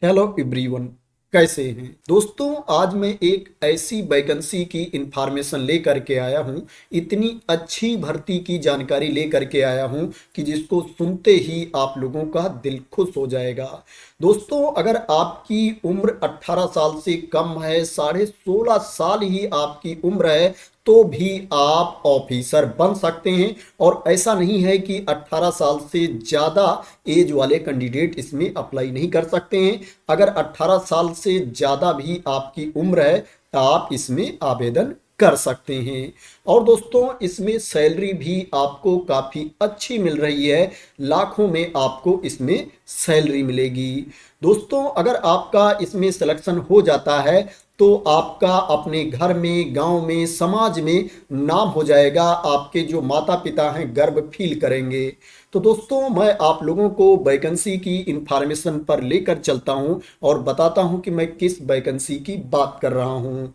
Hello everyone. कैसे हैं दोस्तों? आज मैं एक ऐसी वैकेंसी की इंफॉर्मेशन लेकर के आया हूं, इतनी अच्छी भर्ती की जानकारी लेकर के आया हूं कि जिसको सुनते ही आप लोगों का दिल खुश हो जाएगा। दोस्तों, अगर आपकी उम्र 18 साल से कम है, 16.5 साल ही आपकी उम्र है, तो भी आप ऑफिसर बन सकते हैं। और ऐसा नहीं है कि 18 साल से ज़्यादा एज वाले कैंडिडेट इसमें अप्लाई नहीं कर सकते हैं। अगर 18 साल से ज़्यादा भी आपकी उम्र है तो आप इसमें आवेदन कर सकते हैं। और दोस्तों, इसमें सैलरी भी आपको काफ़ी अच्छी मिल रही है, लाखों में आपको इसमें सैलरी मिलेगी। दोस्तों, अगर आपका इसमें सिलेक्शन हो जाता है तो आपका अपने घर में, गांव में, समाज में नाम हो जाएगा। आपके जो माता पिता हैं गर्व फील करेंगे। तो दोस्तों, मैं आप लोगों को वैकेंसी की इंफॉर्मेशन पर लेकर चलता हूं और बताता हूं कि मैं किस वैकेंसी की बात कर रहा हूं।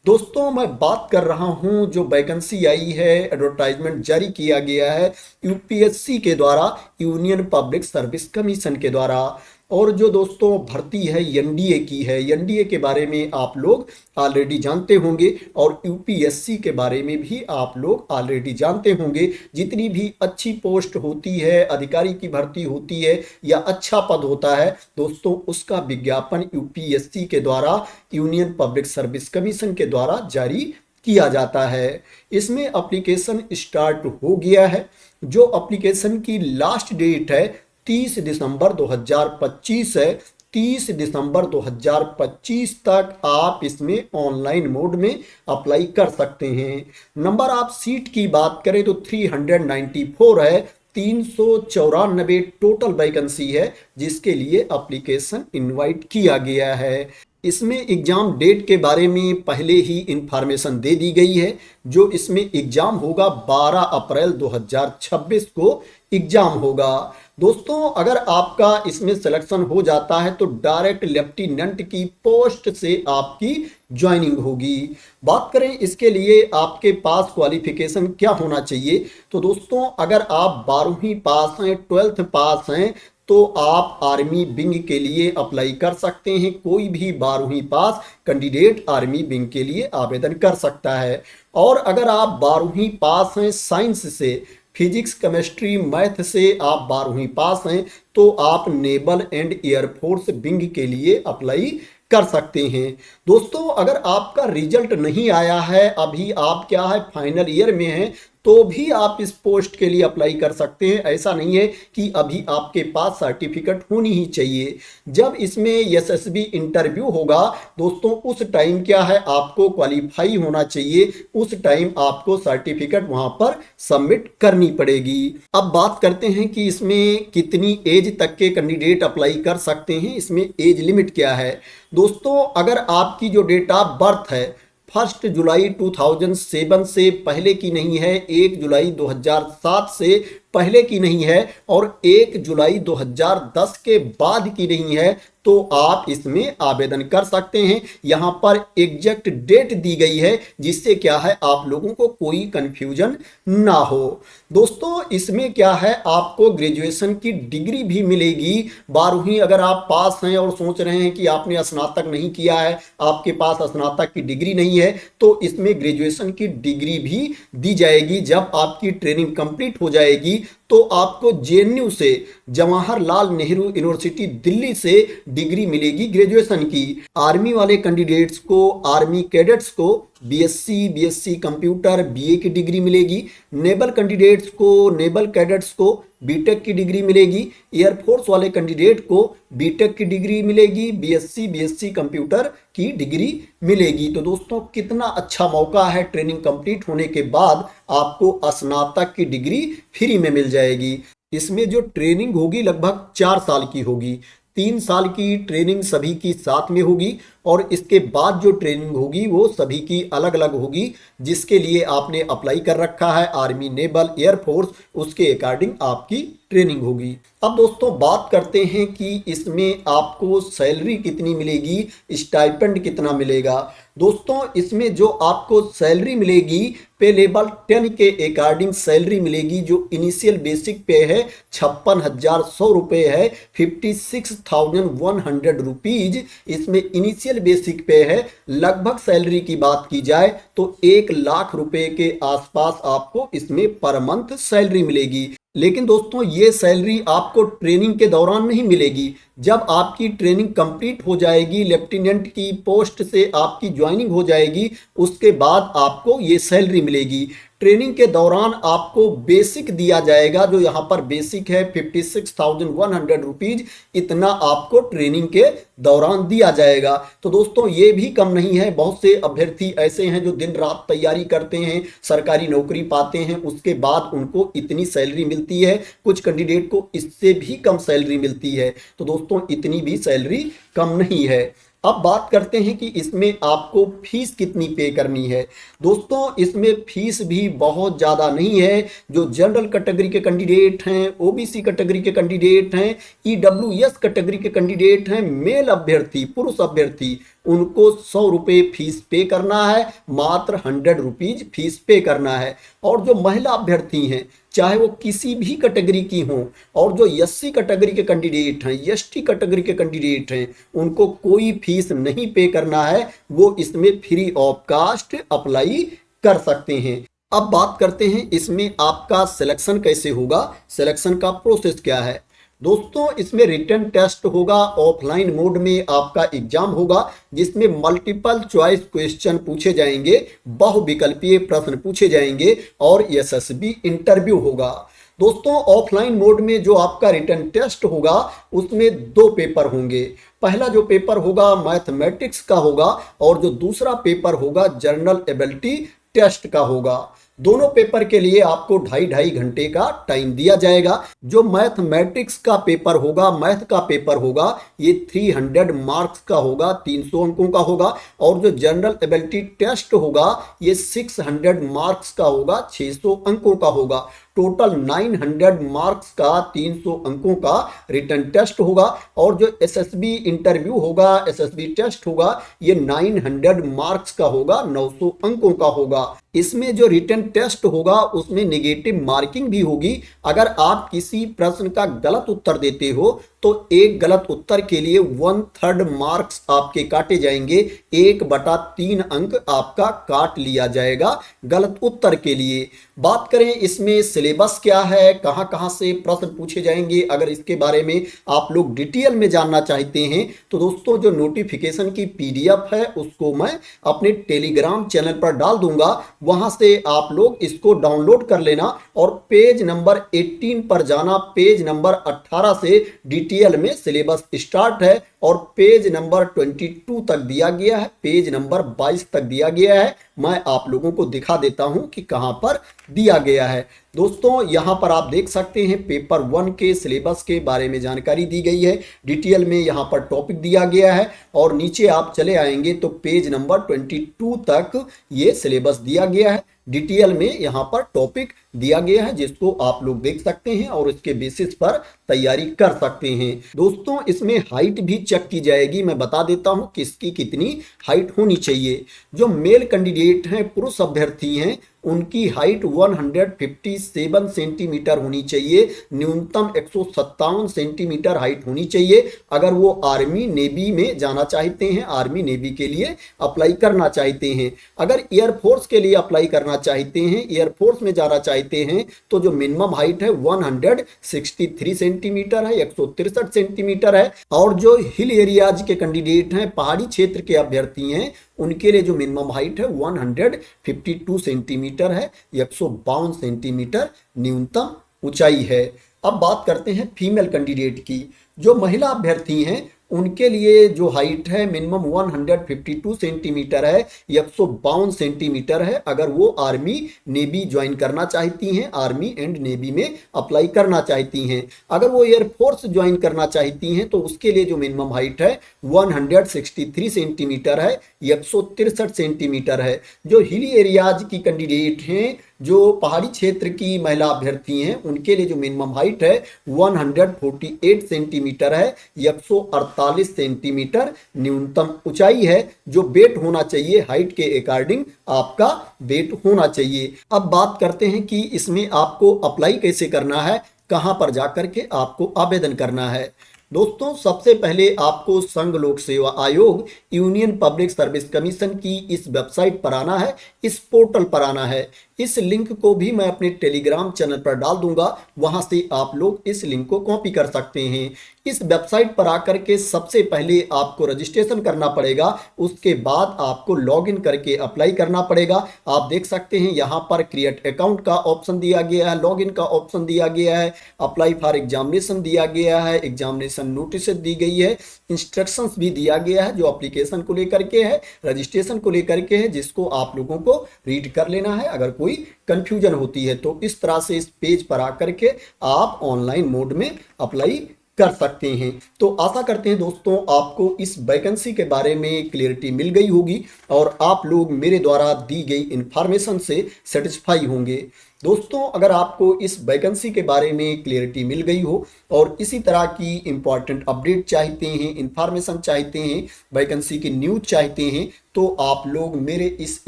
दोस्तों, मैं बात कर रहा हूं जो वैकेंसी आई है, एडवर्टाइजमेंट जारी किया गया है यूपीएससी के द्वारा, यूनियन पब्लिक सर्विस कमीशन के द्वारा। और जो दोस्तों भर्ती है एनडीए की है। एनडीए के बारे में आप लोग ऑलरेडी जानते होंगे और यूपीएससी के बारे में भी आप लोग ऑलरेडी जानते होंगे। जितनी भी अच्छी पोस्ट होती है, अधिकारी की भर्ती होती है या अच्छा पद होता है दोस्तों, उसका विज्ञापन यूपीएससी के द्वारा, यूनियन पब्लिक सर्विस कमीशन के द्वारा जारी किया जाता है। इसमें एप्लीकेशन स्टार्ट हो गया है। जो एप्लीकेशन की लास्ट डेट है 30 दिसंबर 2025 है। 30 दिसंबर 2025 तक आप इसमें ऑनलाइन मोड में अप्लाई कर सकते हैं। नंबर ऑफ सीट की बात करें तो 394 है। 394 टोटल वैकेंसी है जिसके लिए एप्लीकेशन इनवाइट किया गया है। इसमें एग्जाम डेट के बारे में पहले ही इंफॉर्मेशन दे दी गई है। जो इसमें एग्जाम होगा 12 अप्रैल 2026 को एग्जाम होगा। दोस्तों, अगर आपका इसमें सिलेक्शन हो जाता है तो डायरेक्ट लेफ्टिनेंट की पोस्ट से आपकी ज्वाइनिंग होगी। बात करें इसके लिए आपके पास क्वालिफिकेशन क्या होना चाहिए, तो दोस्तों अगर आप 12वीं पास हैं, 12th पास हैं, तो आप आर्मी विंग के लिए अप्लाई कर सकते हैं। कोई भी 12वीं पास कैंडिडेट आर्मी विंग के लिए आवेदन कर सकता है। और अगर आप 12वीं पास हैं साइंस से, फिजिक्स, केमिस्ट्री, मैथ से आप 12वीं पास हैं, तो आप नेवल एंड एयरफोर्स विंग के लिए अप्लाई कर सकते हैं। दोस्तों, अगर आपका रिजल्ट नहीं आया है, अभी आप क्या है फाइनल ईयर में हैं, तो भी आप इस पोस्ट के लिए अप्लाई कर सकते हैं। ऐसा नहीं है कि अभी आपके पास सर्टिफिकेट होनी ही चाहिए। जब इसमें एसएसबी इंटरव्यू होगा दोस्तों, उस टाइम क्या है आपको क्वालिफाई होना चाहिए। उस टाइम आपको सर्टिफिकेट वहां पर सबमिट करनी पड़ेगी। अब बात करते हैं कि इसमें कितनी एज तक के कैंडिडेट अप्लाई कर सकते हैं। इसमें एज लिमिट क्या है दोस्तों? अगर आपकी जो डेट ऑफ बर्थ है 1 जुलाई 2007 से पहले की नहीं है, 1 जुलाई 2007 से पहले की नहीं है और 1 जुलाई 2010 के बाद की नहीं है, तो आप इसमें आवेदन कर सकते हैं। यहां पर एग्जैक्ट डेट दी गई है जिससे क्या है आप लोगों को कोई कंफ्यूजन ना हो। दोस्तों, इसमें क्या है आपको ग्रेजुएशन की डिग्री भी मिलेगी। 12वीं अगर आप पास हैं और सोच रहे हैं कि आपने स्नातक नहीं किया है, आपके पास स्नातक की डिग्री नहीं है, तो इसमें ग्रेजुएशन की डिग्री भी दी जाएगी। जब आपकी ट्रेनिंग कंप्लीट हो जाएगी तो आपको जेएनयू से, जवाहरलाल नेहरू यूनिवर्सिटी दिल्ली से डिग्री मिलेगी ग्रेजुएशन की। आर्मी वाले कैंडिडेट्स को, आर्मी कैडेट्स को बीएससी कंप्यूटर, बीए की डिग्री मिलेगी। नेवल कैंडिडेट्स को, नेवल कैडेट्स को बीटेक की डिग्री मिलेगी। एयरफोर्स वाले कैंडिडेट को बीटेक की डिग्री मिलेगी, बीएससी कंप्यूटर की डिग्री मिलेगी। तो दोस्तों, कितना अच्छा मौका है। ट्रेनिंग कंप्लीट होने के बाद आपको स्नातक की डिग्री फ्री में मिल जाएगी। इसमें जो ट्रेनिंग होगी लगभग 4 साल की होगी। 3 साल की ट्रेनिंग सभी की साथ में होगी और इसके बाद जो ट्रेनिंग होगी वो सभी की अलग अलग होगी। जिसके लिए आपने अप्लाई कर रखा है आर्मी, नेवल, एयरफोर्स, उसके अकॉर्डिंग आपकी ट्रेनिंग होगी। अब दोस्तों बात करते हैं कि इसमें आपको सैलरी कितनी मिलेगी, स्टाइपेंड कितना मिलेगा। दोस्तों इसमें जो आपको सैलरी मिलेगी पे लेवल 10 के अकॉर्डिंग सैलरी मिलेगी। जो इनिशियल बेसिक पे है 56,100 रुपये है, 56,100 रुपीज इसमें इनिशियल बेसिक पे है। लगभग सैलरी की बात की जाए तो 1 लाख रुपए के आसपास आपको इसमें पर मंथ सैलरी मिलेगी। लेकिन दोस्तों ये सैलरी आपको ट्रेनिंग के दौरान नहीं मिलेगी। जब आपकी ट्रेनिंग कंप्लीट हो जाएगी, लेफ्टिनेंट की पोस्ट से आपकी ज्वाइनिंग हो जाएगी, उसके बाद आपको ये सैलरी मिलेगी। ट्रेनिंग के दौरान आपको बेसिक दिया जाएगा, जो यहाँ पर बेसिक है 56,100 रुपीज, इतना आपको ट्रेनिंग के दौरान दिया जाएगा। तो दोस्तों ये भी कम नहीं है। बहुत से अभ्यर्थी ऐसे हैं जो दिन रात तैयारी करते हैं, सरकारी नौकरी पाते हैं, उसके बाद उनको इतनी सैलरी मिलती है। कुछ कैंडिडेट को इससे भी कम सैलरी मिलती है। तो दोस्तों इतनी भी सैलरी कम नहीं है। अब बात करते हैं कि इसमें आपको फीस कितनी पे करनी है। दोस्तों इसमें फीस भी बहुत ज़्यादा नहीं है। जो जनरल कैटेगरी के कैंडिडेट हैं, ओबीसी कैटेगरी के कैंडिडेट हैं, ईडब्ल्यूएस कैटेगरी के कैंडिडेट हैं, मेल अभ्यर्थी, पुरुष अभ्यर्थी, उनको 100 रुपये फीस पे करना है, मात्र 100 रुपीज फीस पे करना है। और जो महिला अभ्यर्थी हैं, चाहे वो किसी भी कैटेगरी की हों, और जो एससी कैटेगरी के कैंडिडेट हैं, एसटी कैटेगरी के कैंडिडेट हैं, उनको कोई फीस नहीं पे करना है। वो इसमें फ्री ऑफ कास्ट अप्लाई कर सकते हैं। अब बात करते हैं इसमें आपका सिलेक्शन कैसे होगा, सिलेक्शन का प्रोसेस क्या है। दोस्तों इसमें रिटन टेस्ट होगा, ऑफलाइन मोड में आपका एग्जाम होगा, जिसमें मल्टीपल चॉइस क्वेश्चन पूछे जाएंगे, बहुविकल्पीय प्रश्न पूछे जाएंगे और एसएसबी इंटरव्यू होगा। दोस्तों ऑफलाइन मोड में जो आपका रिटन टेस्ट होगा उसमें 2 पेपर होंगे। पहला जो पेपर होगा मैथमेटिक्स का होगा और जो दूसरा पेपर होगा जनरल एबिलिटी टेस्ट का होगा। दोनों पेपर के लिए आपको 2.5 घंटे का टाइम दिया जाएगा। जो मैथमेटिक्स का पेपर होगा, मैथ का पेपर होगा, ये 300 मार्क्स का होगा, 300 अंकों का होगा। और जो जनरल एबिलिटी टेस्ट होगा ये 600 मार्क्स का होगा, 600 अंकों का होगा। टोटल 900 मार्क्स का 300 अंकों का रिटन टेस्ट होगा। और जो एसएसबी इंटरव्यू होगा, एसएसबी टेस्ट होगा, ये 900 मार्क्स का होगा, 900 अंकों का होगा। इसमें जो रिटन टेस्ट होगा उसमें नेगेटिव मार्किंग भी होगी। अगर आप किसी प्रश्न का गलत उत्तर देते हो तो एक गलत उत्तर के लिए 1/3 मार्क्स आपके काटे जाएंगे, 1/3 अंक आपका काट लिया जाएगा गलत उत्तर के लिए। बात करें इसमें सिलेबस क्या है, कहां कहां से प्रश्न पूछे जाएंगे, अगर इसके बारे में आप लोग डिटेल में जानना चाहते हैं तो दोस्तों जो नोटिफिकेशन की पीडीएफ है उसको मैं अपने टेलीग्राम चैनल पर डाल दूंगा, वहां से आप लोग इसको डाउनलोड कर लेना और पेज नंबर 18 पर जाना। पेज नंबर 18 से डिटेल में सिलेबस स्टार्ट है और पेज नंबर 22 तक दिया गया है, पेज नंबर 22 तक दिया गया है। मैं आप लोगों को दिखा देता हूं कि कहां पर दिया गया है। दोस्तों यहां पर आप देख सकते हैं पेपर 1 के सिलेबस के बारे में जानकारी दी गई है, डिटेल में यहां पर टॉपिक दिया गया है। और नीचे आप चले आएंगे तो पेज नंबर 22 तक ये सिलेबस दिया गया है, डिटेल में यहां पर टॉपिक दिया गया है, जिसको आप लोग देख सकते हैं और इसके बेसिस पर तैयारी कर सकते हैं। दोस्तों इसमें हाइट भी चेक की जाएगी, मैं बता देता हूं किसकी कितनी हाइट होनी चाहिए। जो मेल कैंडिडेट हैं, पुरुष अभ्यर्थी हैं, उनकी हाइट 157 सेंटीमीटर होनी चाहिए, न्यूनतम 157 सेंटीमीटर हाइट होनी चाहिए। अगर वो आर्मी नेवी में जाना चाहते हैं, आर्मी नेवी के लिए अप्लाई करना चाहते हैं, अगर एयरफोर्स के लिए अप्लाई करना चाहते हैं, एयरफोर्स में जाना चाहते हैं, तो जो मिनिमम हाइट है 163 सेंटीमीटर है, 163 सेंटीमीटर है। और जो हिल एरियाज के कैंडिडेट हैं, पहाड़ी क्षेत्र के अभ्यर्थी हैं, उनके लिए जो मिनिमम हाइट है 152 सेंटीमीटर है, 152 सेंटीमीटर न्यूनतम ऊंचाई है। अब बात करते हैं फीमेल कैंडिडेट की। जो महिला अभ्यर्थी हैं उनके लिए जो हाइट है मिनिमम 152 सेंटीमीटर है, 152 सेंटीमीटर है। अगर वो आर्मी नेवी ज्वाइन करना चाहती हैं, आर्मी एंड नेवी में अप्लाई करना चाहती हैं। अगर वो एयरफोर्स ज्वाइन करना चाहती हैं तो उसके लिए जो मिनिमम हाइट है 163 सेंटीमीटर है, 163 सेंटीमीटर है। जो हिली एरियाज की कैंडिडेट हैं, जो पहाड़ी क्षेत्र की महिला अभ्यर्थी हैं, उनके लिए जो मिनिमम हाइट है 148 सेंटीमीटर है, 148 सेंटीमीटर न्यूनतम ऊंचाई है। जो वेट होना चाहिए हाइट के अकॉर्डिंग आपका वेट होना चाहिए। अब बात करते हैं कि इसमें आपको अप्लाई कैसे करना है, कहां पर जाकर के आपको आवेदन करना है। दोस्तों, सबसे पहले आपको संघ लोक सेवा आयोग यूनियन पब्लिक सर्विस कमीशन की इस वेबसाइट पर आना है, इस पोर्टल पर आना है। इस लिंक को भी मैं अपने टेलीग्राम चैनल पर डाल दूंगा, वहां से आप लोग इस लिंक को कॉपी कर सकते हैं। इस वेबसाइट पर आकर के सबसे पहले आपको रजिस्ट्रेशन करना पड़ेगा, उसके बाद आपको लॉगिन करके अप्लाई करना पड़ेगा। आप देख सकते हैं यहाँ पर क्रिएट अकाउंट का ऑप्शन दिया गया है, लॉगिन का ऑप्शन दिया गया है, अप्लाई फॉर एग्जामिनेशन दिया गया है, एग्जामिनेशन नोटिस दी गई है, इंस्ट्रक्शंस भी दिया गया है जो एप्लीकेशन को लेकर के है, रजिस्ट्रेशन को लेकर के है, जिसको आप लोगों को रीड कर लेना है। अगर कोई कंफ्यूजन होती है तो इस तरह से इस पेज पर आकर के आप ऑनलाइन मोड में अप्लाई कर सकते हैं। तो आशा करते हैं दोस्तों आपको इस वैकेंसी के बारे में क्लियरिटी मिल गई होगी और आप लोग मेरे द्वारा दी गई इंफॉर्मेशन से सेटिस्फाई होंगे। दोस्तों, अगर आपको इस वैकेंसी के बारे में क्लियरिटी मिल गई हो और इसी तरह की इंपॉर्टेंट अपडेट चाहते हैं, इंफॉर्मेशन चाहते हैं, वैकेंसी की न्यूज चाहते हैं, तो आप लोग मेरे इस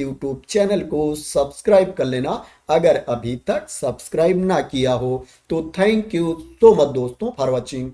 यूट्यूब चैनल को सब्सक्राइब कर लेना, अगर अभी तक सब्सक्राइब ना किया हो तो। थैंक यू सो मच दोस्तों फॉर वॉचिंग।